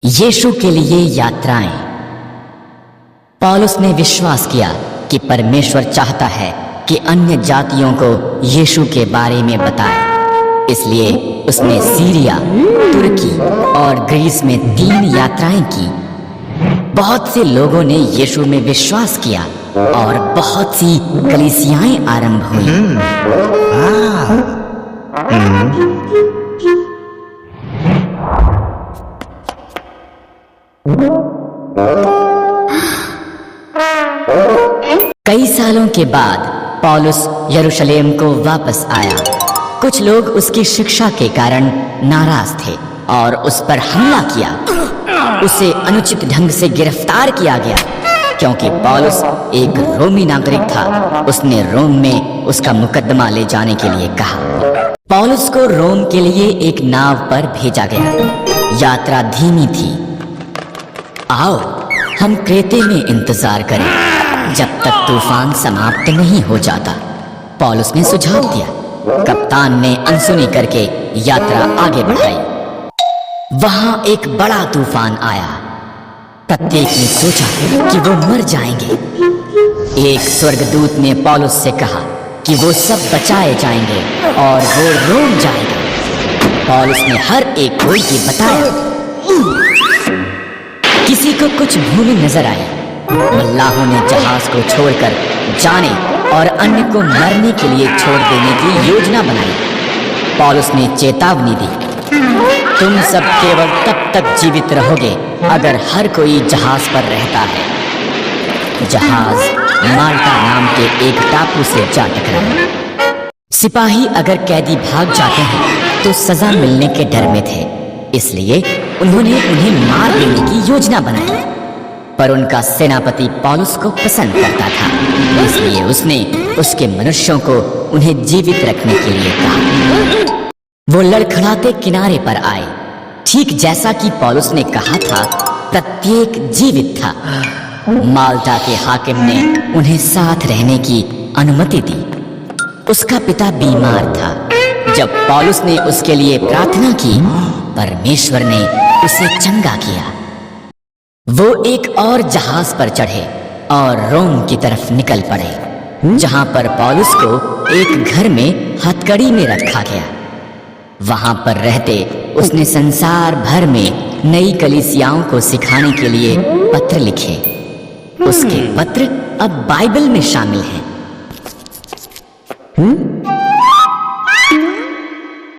यीशु के लिए यात्राएं। पौलुस ने विश्वास किया कि परमेश्वर चाहता है कि अन्य जातियों को यीशु के बारे में बताए। इसलिए उसने सीरिया, तुर्की और ग्रीस में 3 यात्राएं की। बहुत से लोगों ने यीशु में विश्वास किया और बहुत सी कलीसियाएं आरंभ हुई। कई सालों के बाद पौलुस यरूशलेम को वापस आया। कुछ लोग उसकी शिक्षा के कारण नाराज थे और उस पर हमला किया। उसे अनुचित ढंग से गिरफ्तार किया गया क्योंकि पौलुस एक रोमी नागरिक था। उसने रोम में उसका मुकदमा ले जाने के लिए कहा। पौलुस को रोम के लिए एक नाव पर भेजा गया। यात्रा धीमी थी। आओ हम क्रेते में इंतजार करें जब तक तूफान समाप्त नहीं हो जाता, पौलुस ने सुझाव दिया। कप्तान ने अनसुनी करके यात्रा आगे बढ़ाई। वहां एक बड़ा तूफान आया। प्रत्येक ने सोचा कि वो मर जाएंगे। एक स्वर्गदूत ने पौलुस से कहा कि वो सब बचाए जाएंगे और वो रोम जाएगा। पौलुस ने हर एक को ये बताया। किसी को कुछ भूमि नजर आई। मल्लाहों ने जहाज को छोड़कर जाने और अन्य को मरने के लिए छोड़ देने की योजना बनाई। पौलुस ने चेतावनी दी, तुम सब केवल तब तक जीवित रहोगे अगर हर कोई जहाज पर रहता है। जहाज माल्टा नाम के एक टापू से जा टकराया। सिपाही अगर कैदी भाग जाते हैं तो सजा मिलने के डर में थे, इसलिए उन्होंने उन्हें मार देने की योजना बनाई। पर उनका सेनापति पौलुस को पसंद करता था, इसलिए उसने उसके मनुष्यों को उन्हें जीवित रखने के लिए कहा। वो लड़खड़ाते किनारे पर आए। ठीक जैसा कि पौलुस ने कहा था, प्रत्येक जीवित था। माल्टा के हाकिम ने उन्हें साथ रहने की अनुमति दी। उसका पिता बीमार था। जब पौलुस ने उसके लिए प्रार्थना की, परमेश्वर ने उसे चंगा किया। वो एक और जहाज पर चढ़े और रोम की तरफ निकल पड़े, जहां पर पौलुस को एक घर में हथकड़ी में रखा गया। वहां पर रहते उसने संसार भर में नई कलीसियाओं को सिखाने के लिए पत्र लिखे। उसके पत्र अब बाइबल में शामिल हैं।